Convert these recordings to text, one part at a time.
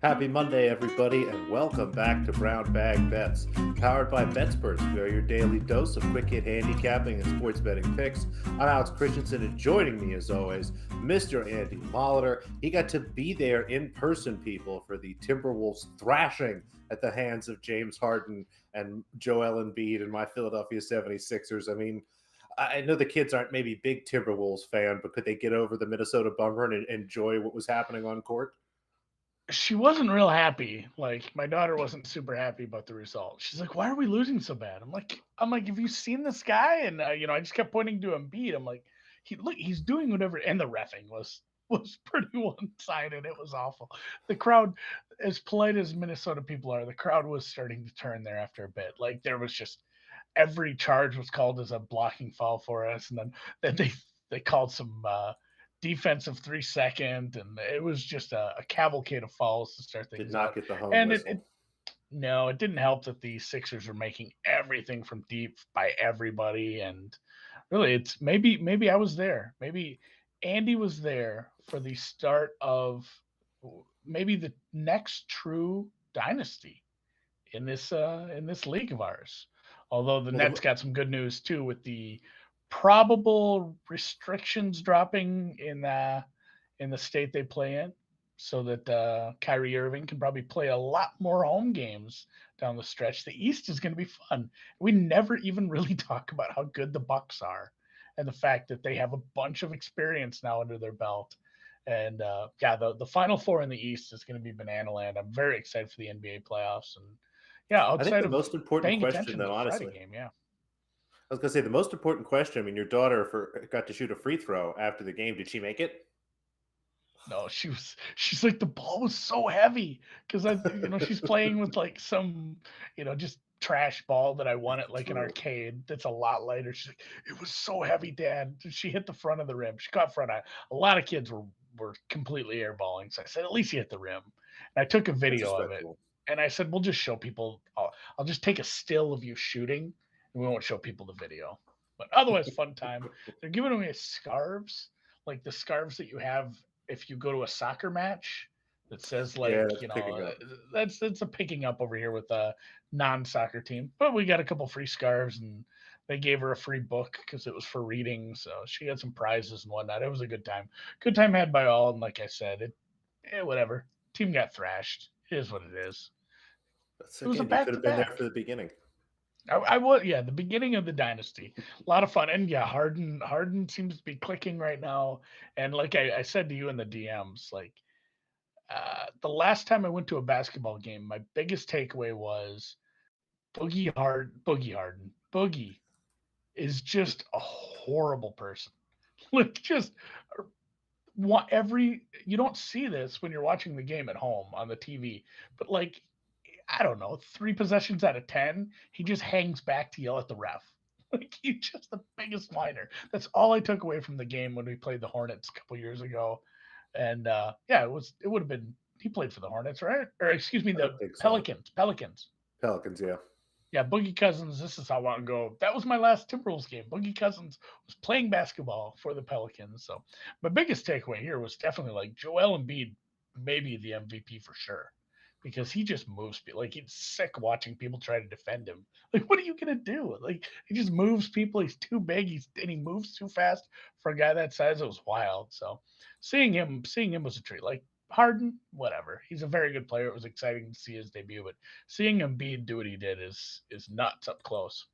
Happy Monday, everybody, and welcome back to Brown Bag Bets. Powered by BetSperts, we are your daily dose of quick hit handicapping and sports betting picks. I'm Alex Christensen, and joining me, as always, Mr. Andy Molitor. He got to be there in person, people, for the Timberwolves thrashing at the hands of James Harden and Joel Embiid and my Philadelphia 76ers. I mean, I know the kids aren't maybe big Timberwolves fan, but could they get over the Minnesota bummer and enjoy what was happening on court? She wasn't real happy. Like my daughter wasn't super happy about the result. She's like, "Why are we losing so bad?" I'm like, "Have you seen this guy?" And I just kept pointing to Embiid. I'm like, he's doing whatever." And the refing was pretty one sided. It was awful. The crowd, as polite as Minnesota people are, the crowd was starting to turn there after a bit. Like there was just every charge was called as a blocking foul for us, and then they called some defensive 3 second, and it was just a cavalcade of fouls to start Did things not out. get the home And it whistle. no, it didn't help that the Sixers were making everything from deep by everybody, and really, it's maybe I was there, maybe Andy was there for the start of maybe the next true dynasty in this league of ours. Although the Well, Nets got some good news too with the probable restrictions dropping in the state they play in, so that Kyrie Irving can probably play a lot more home games down the stretch. The East is going to be fun. We never even really talk about how good the Bucks are, and the fact that they have a bunch of experience now under their belt. And yeah, the Final Four in the East is going to be banana land. I'm very excited for the NBA playoffs, and yeah, I think outside the of most important paying question, attention to though, the Friday honestly, game, yeah. I was gonna say the most important question. I mean, your daughter got to shoot a free throw after the game. Did she make it? No, she's like the ball was so heavy because she's playing with like some just trash ball that I won at like an True. arcade that's a lot lighter. She's like, it was so heavy, Dad. She hit the front of the rim. She caught front. A lot of kids were completely airballing. So I said, at least you hit the rim. And I took a That's video of it, respectable. and I said, we'll just show people. I'll just take a still of you shooting, and we won't show people the video. But otherwise, fun time. They're giving away scarves, like the scarves that you have if you go to a soccer match that says Yeah, like that's picking up. that's a picking up over here with a non-soccer team, but we got a couple free scarves, and they gave her a free book because it was for reading, so she got some prizes and whatnot. It was a good time had by all. And like I said, whatever, team got thrashed. It is what it is. That's It was a again, you back could to have been there for back. the beginning. I was, yeah, the beginning of the dynasty, a lot of fun. And yeah, Harden seems to be clicking right now. And like I said to you in the DMs, like the last time I went to a basketball game, my biggest takeaway was Boogie Harden. Boogie is just a horrible person. Like just every you don't see this when you're watching the game at home on the TV, but like I don't know, 3 possessions out of 10, he just hangs back to yell at the ref. Like he's just the biggest whiner. That's all I took away from the game when we played the Hornets a couple years ago. And yeah, it would have been he played for the Hornets, right? Or excuse me, I the think so. Pelicans. Pelicans. Pelicans, yeah. Yeah, Boogie Cousins. This is how long ago. That was my last Timberwolves game. Boogie Cousins was playing basketball for the Pelicans. So my biggest takeaway here was definitely like Joel Embiid, maybe the MVP for sure, because he just moves people. Like it's sick watching people try to defend him. Like, what are you gonna do? Like he just moves people. He's too big. And he moves too fast for a guy that size. It was wild. So seeing him was a treat. Like Harden, whatever. He's a very good player. It was exciting to see his debut, but seeing Embiid do what he did is nuts up close.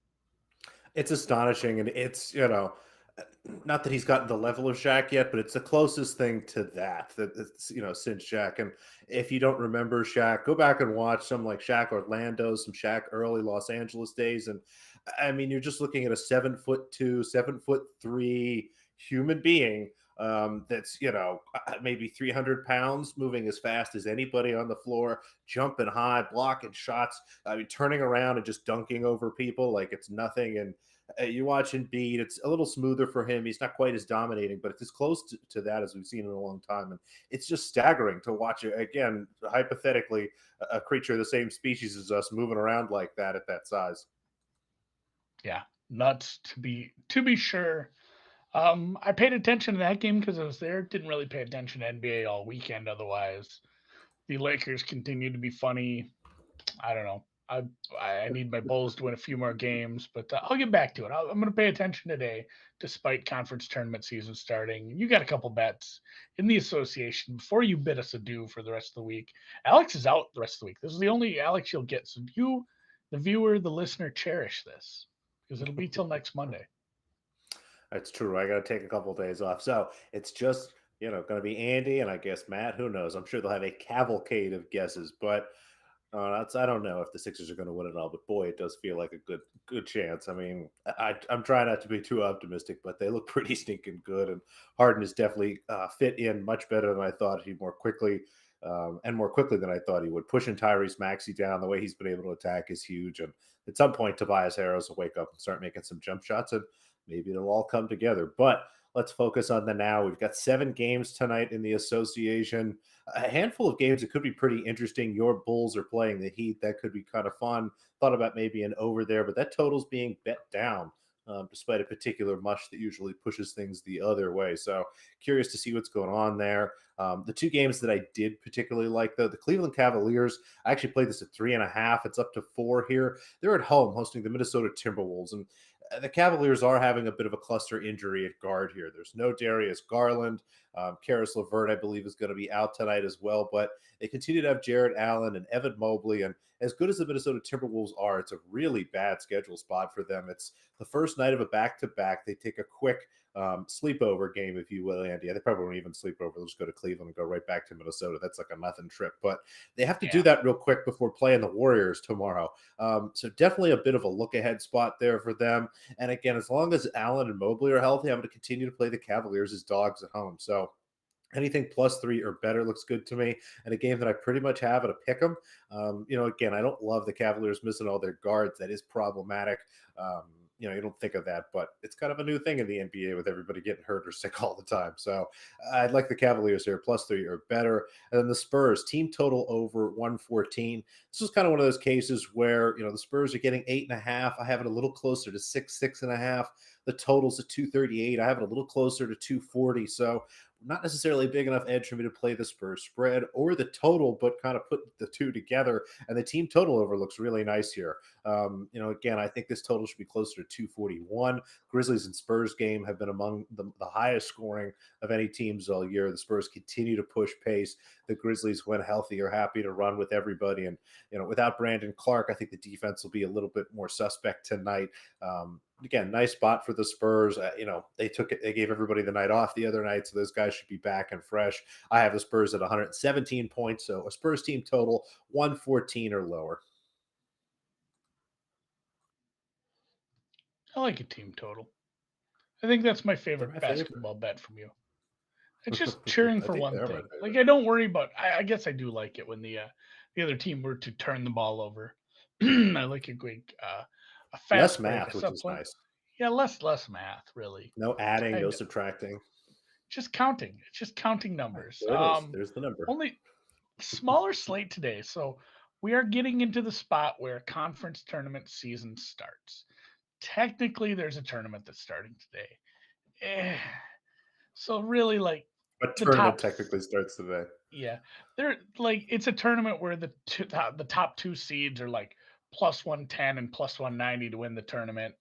It's astonishing, and it's not that he's gotten the level of Shaq yet, but it's the closest thing to that it's since Shaq. And if you don't remember Shaq, go back and watch some like Shaq Orlando, some Shaq early Los Angeles days, and I mean you're just looking at a 7'2", 7'3" human being that's maybe 300 pounds, moving as fast as anybody on the floor, jumping high, blocking shots. I mean, turning around and just dunking over people like it's nothing. And you watch Embiid, it's a little smoother for him. He's not quite as dominating, but it's as close to that as we've seen in a long time. And it's just staggering to watch it again. Hypothetically, a creature of the same species as us moving around like that at that size. Yeah, nuts to be sure. I paid attention to that game because I was there. Didn't really pay attention to NBA all weekend otherwise. The Lakers continue to be funny. I don't know. I need my Bulls to win a few more games, but I'll get back to it. I'm going to pay attention today, despite conference tournament season starting. You got a couple bets in the association before you bid us adieu for the rest of the week. Alex is out the rest of the week. This is the only Alex you'll get. So you, the viewer, the listener, cherish this because it'll be till next Monday. That's true. I got to take a couple of days off. So it's just, going to be Andy and I guess Matt. Who knows? I'm sure they'll have a cavalcade of guesses, but I don't know if the Sixers are going to win it all. But boy, it does feel like a good chance. I mean, I'm trying not to be too optimistic, but they look pretty stinking good, and Harden is definitely fit in much better than I thought. He more quickly. And more quickly than I thought he would. Pushing Tyrese Maxey down the way he's been able to attack is huge. And at some point, Tobias Harris will wake up and start making some jump shots, and maybe it'll all come together. But let's focus on the now. We've got 7 games tonight in the association, a handful of games that could be pretty interesting. Your Bulls are playing the Heat. That could be kind of fun. Thought about maybe an over there, but that total's being bet down. Despite a particular mush that usually pushes things the other way. So curious to see what's going on there. The 2 games that I did particularly like, though, the Cleveland Cavaliers, I actually played this at 3.5. It's up to 4 here. They're at home hosting the Minnesota Timberwolves. And the Cavaliers are having a bit of a cluster injury at guard here. There's no Darius Garland. Karis LeVert, I believe, is going to be out tonight as well. But they continue to have Jared Allen and Evan Mobley. And as good as the Minnesota Timberwolves are, it's a really bad schedule spot for them. It's the first night of a back-to-back. They take a quick sleepover game, if you will, Andy. They probably won't even sleep over. They'll just go to Cleveland and go right back to Minnesota. That's like a nothing trip. But they have to do Yeah. that real quick before playing the Warriors tomorrow. So definitely a bit of a look-ahead spot there for them. And again, as long as Allen and Mobley are healthy, I'm going to continue to play the Cavaliers as dogs at home. So anything +3 or better looks good to me. And a game that I pretty much have at a pick 'em. Again, I don't love the Cavaliers missing all their guards. That is problematic. You don't think of that, but it's kind of a new thing in the NBA with everybody getting hurt or sick all the time. So I'd like the Cavaliers here, +3 or better. And then the Spurs, team total over 114. This is kind of one of those cases where, the Spurs are getting 8.5. I have it a little closer to 6.5. The total's at 238. I have it a little closer to 240. So not necessarily a big enough edge for me to play the Spurs spread or the total, but kind of put the two together. And the team total over looks really nice here. Again, I think this total should be closer to 241. Grizzlies and Spurs game have been among the highest scoring of any teams all year. The Spurs continue to push pace. The Grizzlies, when healthy, are happy to run with everybody. And, without Brandon Clark, I think the defense will be a little bit more suspect tonight. Again, nice spot for the Spurs. They gave everybody the night off the other night, so those guys should be back and fresh. I have the Spurs at 117 points, so a Spurs team total 114 or lower. I like a team total. I think that's my They're favorite my favorite. basketball bet from you. It's just cheering I for think one they're my thing. Like favorite. I don't worry about. I guess I do like it when the other team were to turn the ball over. I like a Less fast break, a math, which is supplement. nice. Yeah, less math really. No adding, no Kind of subtracting. just counting. It's just counting numbers. There it is. There's the number. Only smaller slate today, so we are getting into the spot where conference tournament season starts. Technically, there's a tournament that's starting today. Eh, so really, like But the tournament top technically starts today. Yeah, they're like it's a tournament where the top 2 seeds are like +110 and +190 to win the tournament.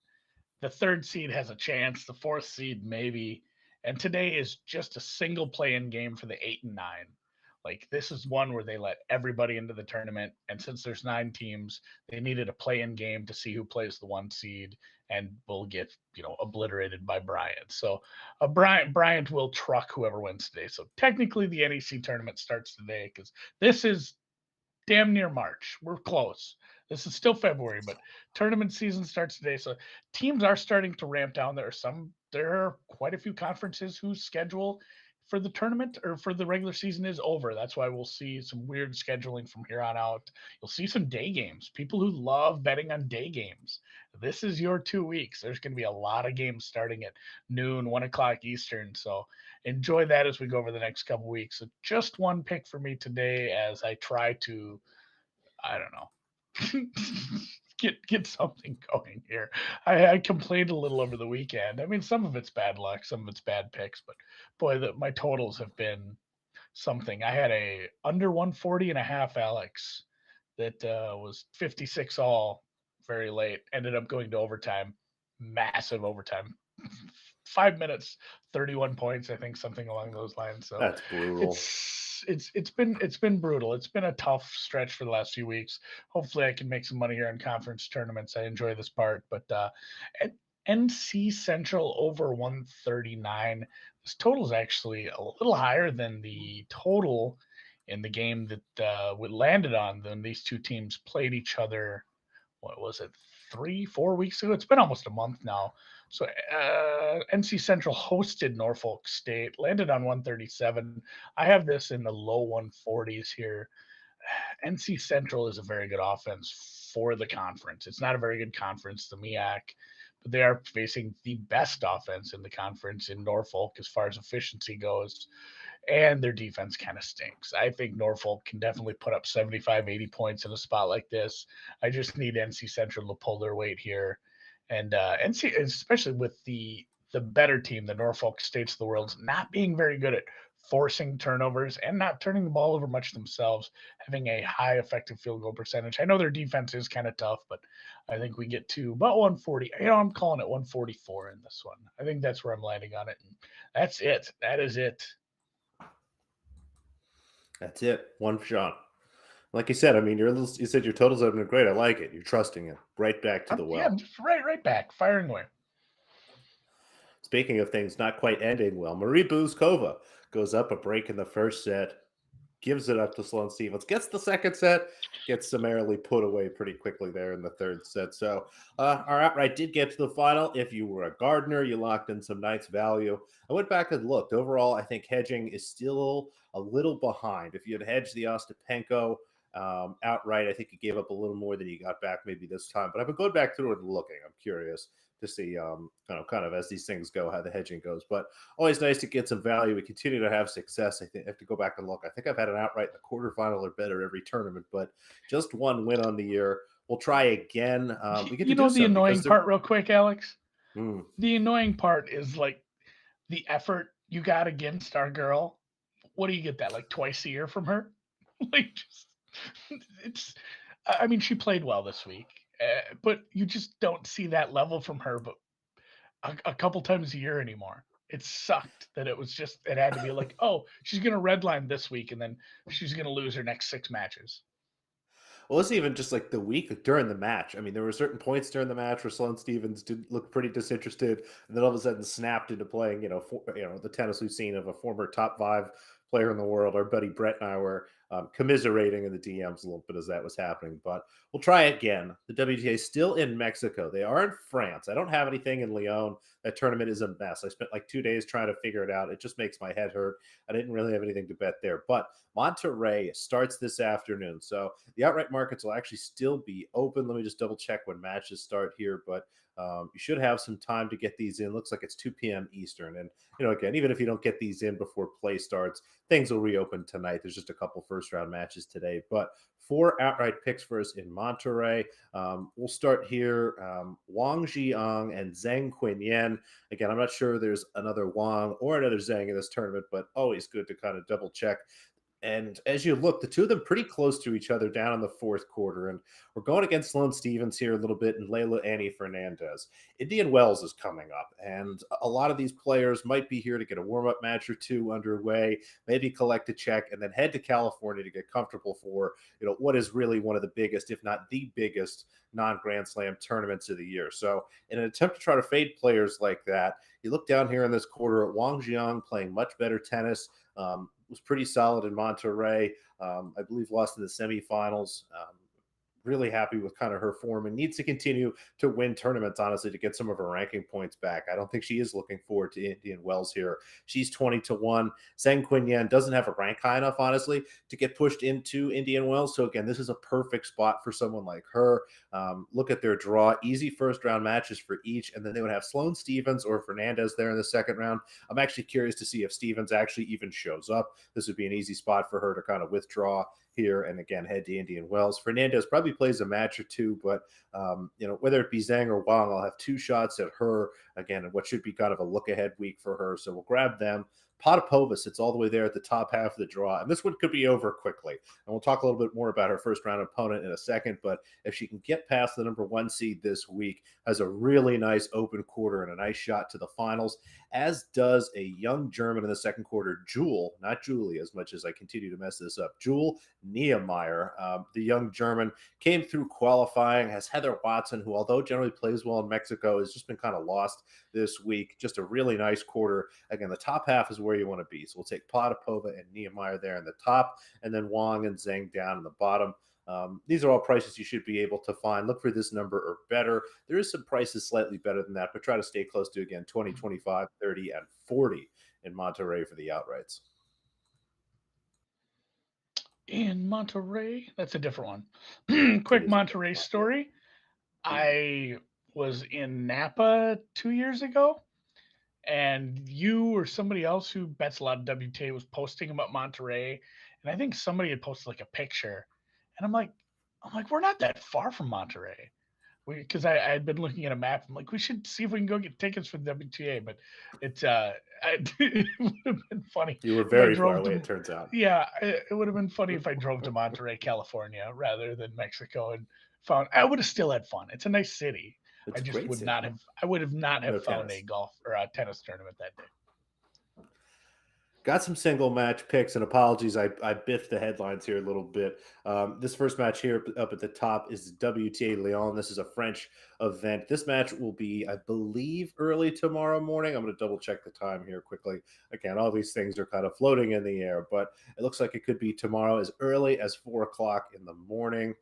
The 3rd seed has a chance, the 4th seed maybe, and today is just a single play-in game for the 8 and 9. Like this is one where they let everybody into the tournament, and since there's 9 teams, they needed a play-in game to see who plays the 1 seed and will get, obliterated by Bryant. So, Bryant will truck whoever wins today. So technically the NEC tournament starts today cuz this is damn near March. We're close. This is still February, but tournament season starts today. So teams are starting to ramp down. There are quite a few conferences whose schedule for the tournament or for the regular season is over. That's why we'll see some weird scheduling from here on out. You'll see some day games. People who love betting on day games. This is your 2 weeks. There's going to be a lot of games starting at noon, 1 o'clock Eastern. So enjoy that as we go over the next couple weeks. So just one pick for me today as I try to, I don't know, get something going here. I complained a little over the weekend. I mean, some of it's bad luck, some of it's bad picks, but boy, my totals have been something. I had a under 140 and a half Alex that was 56 all very late. Ended up going to overtime, massive overtime. 5 minutes, 31 points, I think, something along those lines. So That's brutal. it's been brutal. It's been a tough stretch for the last few weeks. Hopefully, I can make some money here in conference tournaments. I enjoy this part, but N- NC Central over 139. This total is actually a little higher than the total in the game that we landed on. Then these two teams played each other. What was it? 3, 4 weeks ago. It's been almost a month now. So NC Central hosted Norfolk State, landed on 137. I have this in the low 140s here. NC Central is a very good offense for the conference. It's not a very good conference, the MEAC, but they are facing the best offense in the conference in Norfolk as far as efficiency goes, and their defense kind of stinks. I think Norfolk can definitely put up 75, 80 points in a spot like this. I just need NC Central to pull their weight here. And NC, especially with the better team, the Norfolk States of the world, not being very good at forcing turnovers and not turning the ball over much themselves, having a high effective field goal percentage. I know their defense is kind of tough, but I think we get to about 140. I'm calling it 144 in this one. I think that's where I'm landing on it. And that's it. That is it. That's it. One shot. Like you said, I mean, you said your totals have been great. I like it. You're trusting it. Right back to the Yeah, well. just right back, firing away. Speaking of things not quite ending well, Marie Buzkova goes up a break in the first set, gives it up to Sloane Stevens, gets the second set, gets summarily put away pretty quickly there in the third set. So our outright did get to the final. If you were a Gardner, you locked in some nice value. I went back and looked. Overall, I think hedging is still a little behind. If you had hedged the Ostapenko outright, I think you gave up a little more than you got back maybe this time. But I've been going back through it and looking. I'm curious to see, kind of as these things go, how the hedging goes. But always nice to get some value. We continue to have success. I think I have to go back and look. I think I've had an outright in the quarterfinal or better every tournament, but just one win on the year. We'll try again. We get to You do know the so because annoying they're. part, real quick, Alex? Mm. The annoying part is like the effort you got against our girl. What do you get that like twice a year from her? Like, just it's. I mean, she played well this week, but you just don't see that level from her. But a couple times a year anymore. It sucked that it had to be like, oh, she's gonna redline this week and then she's gonna lose her next 6 matches. Well, it's even just like the week during the match. I mean, there were certain points during the match where Sloane Stevens did look pretty disinterested, and then all of a sudden snapped into playing. The tennis we've seen of a former top five player in the world. Our buddy Brett and I were commiserating in the DMs a little bit as that was happening. But we'll try again. The WTA is still in Mexico. They are in France. I don't have anything in Lyon. That tournament is a mess. I spent like 2 days trying to figure it out. It just makes my head hurt. I didn't really have anything to bet there. But Monterrey starts this afternoon. So the outright markets will actually still be open. Let me just double check when matches start here. But you should have some time to get these in. Looks like it's 2 p.m. Eastern. And, again, even if you don't get these in before play starts, things will reopen tonight. There's just a couple first round matches today. But 4 outright picks for us in Monterrey. We'll start here. Wang Jiang and Zheng Qinyan. Again, I'm not sure there's another Wang or another Zheng in this tournament, but always good to kind of double check. And as you look, the two of them pretty close to each other down in the fourth quarter. And we're going against Sloane Stevens here a little bit and Layla Annie Fernandez. Indian Wells is coming up. And a lot of these players might be here to get a warm-up match or two underway, maybe collect a check, and then head to California to get comfortable for, what is really one of the biggest, if not the biggest, non-Grand Slam tournaments of the year. So in an attempt to try to fade players like that, you look down here in this quarter at Wang Jiang playing much better tennis. Was pretty solid in Monterrey. I believe lost in the semifinals. Really happy with kind of her form and needs to continue to win tournaments, honestly, to get some of her ranking points back. I don't think she is looking forward to Indian Wells here. She's 20-1. Zheng Qinyan doesn't have a rank high enough, honestly, to get pushed into Indian Wells. So, again, this is a perfect spot for someone like her. Look at their draw. Easy first round matches for each. And then they would have Sloane Stevens or Fernandez there in the second round. I'm actually curious to see if Stevens actually even shows up. This would be an easy spot for her to kind of withdraw here and again head to Indian Wells. Fernandez probably plays a match or two, but whether it be Zhang or Wang, I'll have 2 shots at her again in what should be kind of a look ahead week for her. So we'll grab them. Potapova sits all the way there at the top half of the draw, and this one could be over quickly. And we'll talk a little bit more about her first round opponent in a second. But if she can get past the number one seed this week, has a really nice open quarter and a nice shot to the finals, as does a young German in the second quarter, Jewel, not Julie, as much as I continue to mess this up. Jewel Niemeyer, the young German, came through qualifying, has Heather Watson, who, although generally plays well in Mexico, has just been kind of lost this week. Just a really nice quarter. Again, the top half is where you want to be. So we'll take Potapova and Niemeyer there in the top, and then Wang and Zheng down in the bottom. These are all prices you should be able to find. Look for this number or better. There is some prices slightly better than that, but try to stay close to, again, 20, 25, 30, and 40 in Monterey for the outrights. In Monterey, that's a different one. It Quick is a different Monterey one. Yeah. story. I was in Napa 2 years ago, and you or somebody else who bets a lot of WTA was posting about Monterey, and I think somebody had posted like a picture, and I'm like, we're not that far from Monterey. Because I had been looking at a map. I'm like, we should see if we can go get tickets for the WTA. But it's it would have been funny You were if I very far drove away, it to. turns out. Yeah, it would have been funny if I drove to Monterey, California, rather than Mexico, and found. I would have still had fun. It's a nice city. I It's a just great would city. not have. I would have not No have found a tennis. golf or a tennis tournament that day. Got some single match picks, and apologies, I biffed the headlines here a little bit. This first match here up at the top is WTA Lyon. This is a French event. This match will be, I believe, early tomorrow morning. I'm going to double check the time here quickly. Again, all these things are kind of floating in the air, but it looks like it could be tomorrow as early as 4 o'clock in the morning.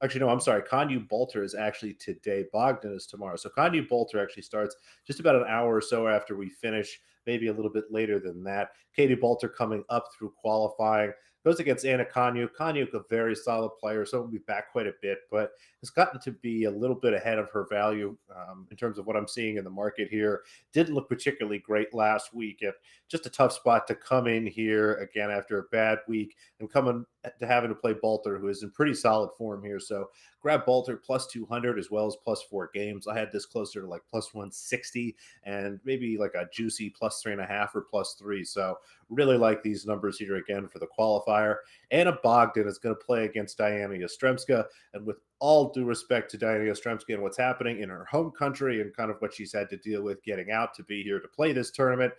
Actually, no, I'm sorry. Kanyu Bolter is actually today. Bogdan is tomorrow. So Kanyu Bolter actually starts just about an hour or so after we finish, maybe a little bit later than that. Katie Bolter coming up through qualifying. Goes against Anna Konyu. Konyu, a very solid player, so will be back quite a bit, but has gotten to be a little bit ahead of her value in terms of what I'm seeing in the market here. Didn't look particularly great last week. And just a tough spot to come in here again after a bad week and coming to having to play Bolter, who is in pretty solid form here. So grab Bolter plus 200 as well as plus 4 games. I had this closer to like plus 160 and maybe like a juicy plus 3.5 or plus 3. So really like these numbers here again for the qualifier. Anna Bogdan is going to play against Diana Yastremska. And with all due respect to Diana Yastremska and what's happening in her home country and kind of what she's had to deal with getting out to be here to play this tournament,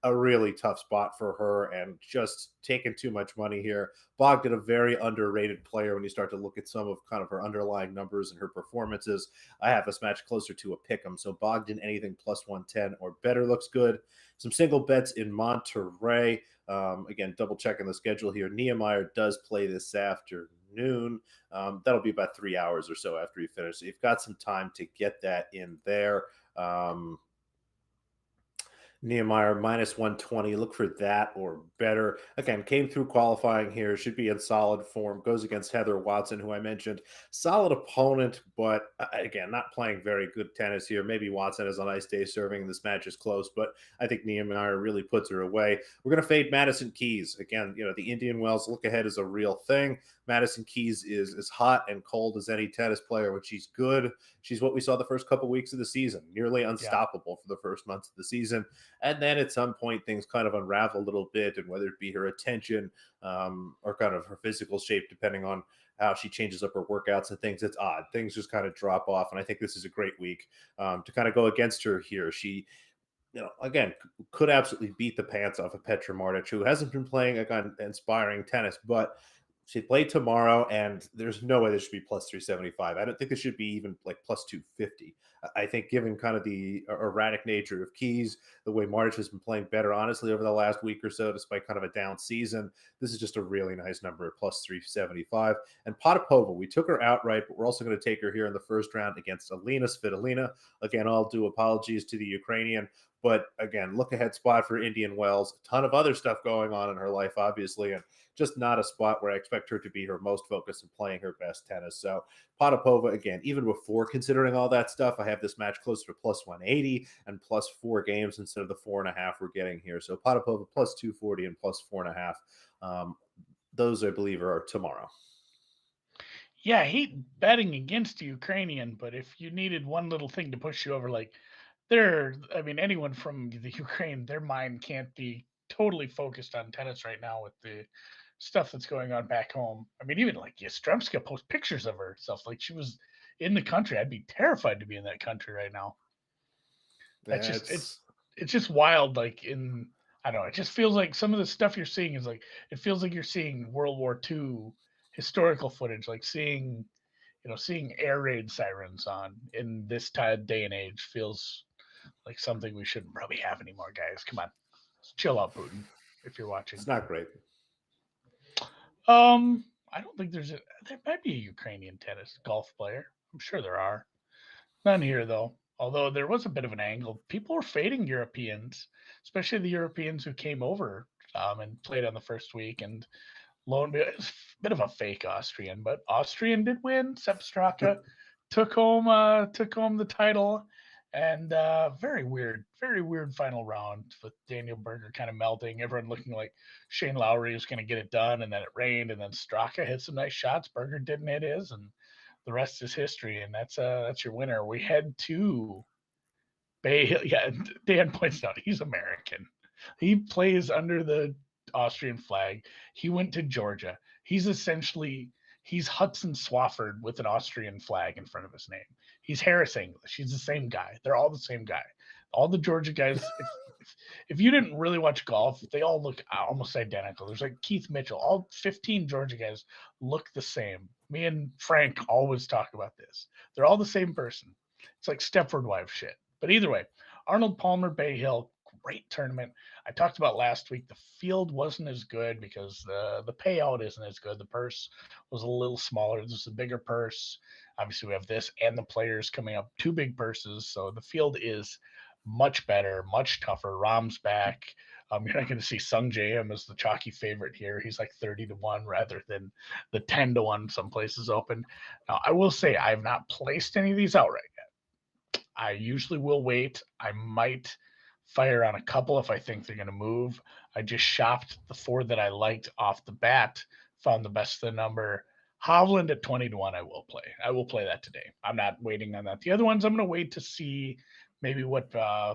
a really tough spot for her and just taking too much money here. Bogdan, a very underrated player when you start to look at some of kind of her underlying numbers and her performances. I have this match closer to a pick 'em. So Bogdan, anything plus 110 or better looks good. Some single bets in Monterey. Again, double checking the schedule here. Niemeyer does play this afternoon. That'll be about 3 hours or so after you finish. So you've got some time to get that in there. Nehemiah minus 120. Look for that or better. Again, came through qualifying here. Should be in solid form. Goes against Heather Watson, who I mentioned. Solid opponent, but again, not playing very good tennis here. Maybe Watson has a nice day serving, and this match is close, but I think Nehemiah really puts her away. We're going to fade Madison Keys. Again, the Indian Wells look ahead is a real thing. Madison Keys is as hot and cold as any tennis player. When she's good, she's what we saw the first couple weeks of the season, nearly Yeah. unstoppable for the first months of the season. And then at some point, things kind of unravel a little bit, and whether it be her attention or kind of her physical shape, depending on how she changes up her workouts and things, it's odd. Things just kind of drop off. And I think this is a great week to kind of go against her here. She again, could absolutely beat the pants off of Petra Martic, who hasn't been playing again inspiring tennis, but she played tomorrow, and there's no way this should be plus 375. I don't think this should be even like plus 250. I think, given kind of the erratic nature of Keys, the way Martic has been playing better, honestly, over the last week or so, despite kind of a down season, this is just a really nice number at plus 375. And Potapova, we took her outright, but we're also going to take her here in the first round against Alina Svitolina. Again, I'll do apologies to the Ukrainian. But again, look ahead spot for Indian Wells. A ton of other stuff going on in her life, obviously, and just not a spot where I expect her to be her most focused and playing her best tennis. So Potapova, again, even before considering all that stuff, I have this match closer to plus 180 and plus 4 games instead of the 4.5 we're getting here. So Potapova plus 240 and plus 4.5. Those, I believe, are tomorrow. Yeah, I hate betting against the Ukrainian, but if you needed one little thing to push you over, like I mean, anyone from the Ukraine, their mind can't be totally focused on tennis right now with the stuff that's going on back home. I mean, even like Yastremska posts pictures of herself, like she was in the country. I'd be terrified to be in that country right now. That's Yeah, just it's just wild. Like in I don't know, it just feels like some of the stuff you're seeing is like it feels like you're seeing World War II historical footage, like seeing air raid sirens on in this day and age feels like something we shouldn't probably have anymore, guys. Come on, chill out, Putin, if you're it's watching. not great. I don't think there might be a Ukrainian tennis golf player. I'm sure there are. None here though. Although there was a bit of an angle, people were fading Europeans, especially the Europeans who came over and played on the first week. And lo and behold, it's a bit of a fake Austrian, but Austrian did win. Sepp Straka took home the title, and very weird final round with Daniel Berger kind of melting. Everyone looking like Shane Lowry was going to get it done, and then it rained, and then Straka hit some nice shots. Berger didn't hit his, and the rest is history. And that's your winner. We head to Bay Hill. Yeah, Dan points out he's American. He plays under the Austrian flag. He went to Georgia. He's Hudson Swafford with an Austrian flag in front of his name. He's Harris English. He's the same guy. They're all the same guy. All the Georgia guys. If you didn't really watch golf, they all look almost identical. There's like Keith Mitchell. All 15 Georgia guys look the same. Me and Frank always talk about this. They're all the same person. It's like Stepford Wives shit. But either way, Arnold Palmer Bay Hill, great tournament. I talked about last week. The field wasn't as good because the payout isn't as good. The purse was a little smaller. This is a bigger purse. Obviously, we have this and the players coming up, two big purses. So the field is much better, much tougher. Rom's back. You're not going to see Sung J M as the chalky favorite here. He's like 30-1 rather than the 10-1 some places open. Now, I will say I have not placed any of these outright. I usually will wait. I might fire on a couple if I think they're going to move. I just shopped the four that I liked off the bat, found the best of the number. Hovland at 20-1, I will play. I will play that today. I'm not waiting on that. The other ones, I'm going to wait to see maybe what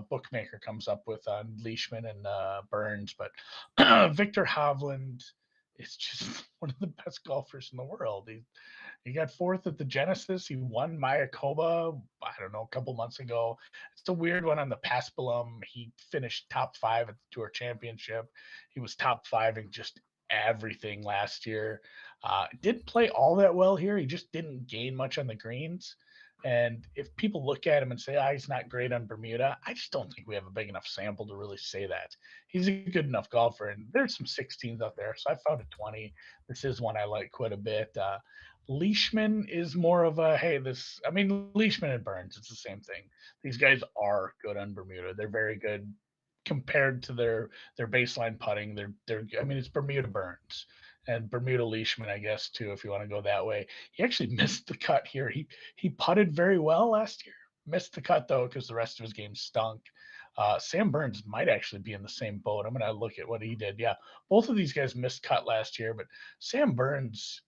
bookmaker comes up with on Leishman and Burns. But Victor Hovland is just one of the best golfers in the world. He got fourth at the Genesis. He won Mayakoba, I don't know, a couple months ago. It's a weird one on the Paspalum. He finished top five at the Tour Championship. He was top five in just everything last year. Didn't play all that well here. He just didn't gain much on the greens. And if people look at him and say, he's not great on Bermuda, I just don't think we have a big enough sample to really say that. He's a good enough golfer, and there's some 16s out there. So I found a 20. This is one I like quite a bit. Leishman is more of a Leishman and Burns, it's the same thing. These guys are good on Bermuda. They're very good compared to their baseline putting. It's Bermuda Burns and Bermuda Leishman, I guess, too, if you want to go that way. He actually missed the cut here. He putted very well last year. Missed the cut though because the rest of his game stunk. Sam Burns might actually be in the same boat. I'm gonna look at what he did. Yeah, both of these guys missed cut last year, but Sam Burns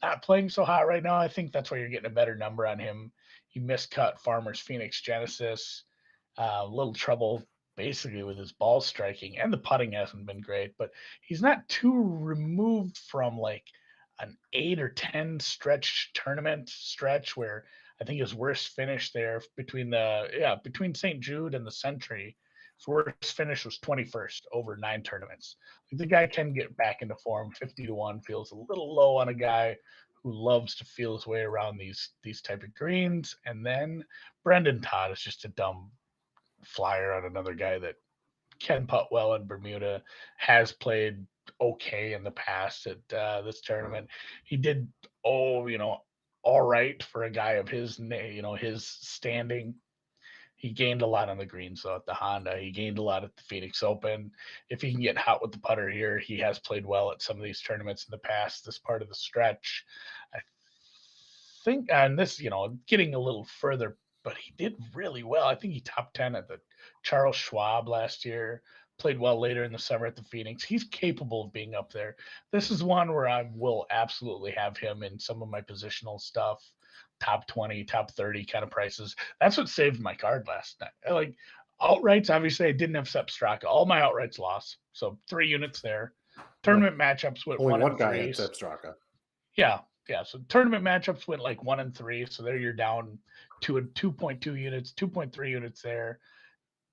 not playing so hot right now. I think that's why you're getting a better number on him. He miscut Farmers Phoenix Genesis. A little trouble basically with his ball striking, and the putting hasn't been great, but he's not too removed from like an 8 or 10 tournament stretch where I think his worst finish there between St. Jude and the Century, his worst finish was 21st over 9 tournaments. The guy can get back into form. 50-1 feels a little low on a guy who loves to feel his way around these type of greens. And then Brendan Todd is just a dumb flyer on another guy that can putt well in Bermuda, has played okay in the past at this tournament. He did, all right for a guy of his standing. He gained a lot on the greens, though, at the Honda. He gained a lot at the Phoenix Open. If he can get hot with the putter here, he has played well at some of these tournaments in the past, this part of the stretch. I think, and this, getting a little further, but he did really well. I think he top 10 at the Charles Schwab last year, played well later in the summer at the Phoenix. He's capable of being up there. This is one where I will absolutely have him in some of my positional stuff. top 20, top 30 kind of prices. That's what saved my card last night. Like outrights, obviously, I didn't have Sepstraka. All my outrights lost. So 3 units there. Ugh. Tournament matchups went Only one one and guy had three. Straka. Yeah, yeah. So tournament matchups went like 1 and 3. So there you're down 2.2 units, 2.3 units there.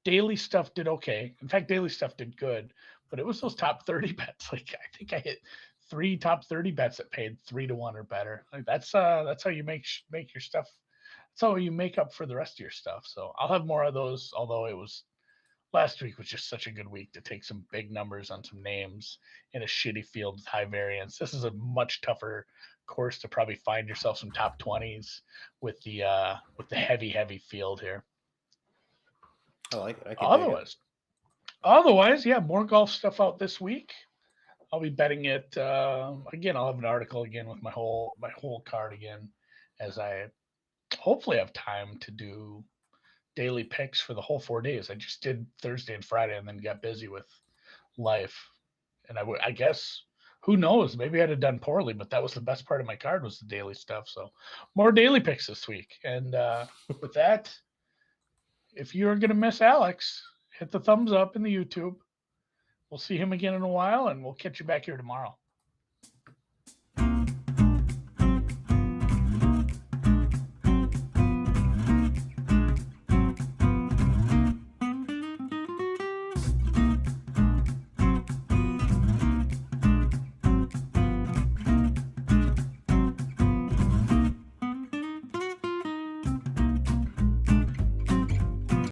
Daily stuff did okay. In fact, daily stuff did good, but it was those top 30 bets. Like I think I hit 3 top 30 bets that paid 3 to 1 or better. Like that's how you make your stuff. That's how you make up for the rest of your stuff. So I'll have more of those. Although it was last week was just such a good week to take some big numbers on some names in a shitty field with high variance. This is a much tougher course to probably find yourself some top 20s with the heavy field here. I like it. I can dig it. Otherwise, yeah, more golf stuff out this week. I'll be betting it again. I'll have an article again with my whole card again, as I hopefully have time to do daily picks for the whole 4 days. I just did Thursday and Friday, and then got busy with life. And I guess who knows? Maybe I'd have done poorly, but that was the best part of my card was the daily stuff. So more daily picks this week. And with that, if you're gonna miss Alex, hit the thumbs up in the YouTube. We'll see him again in a while, and we'll catch you back here tomorrow.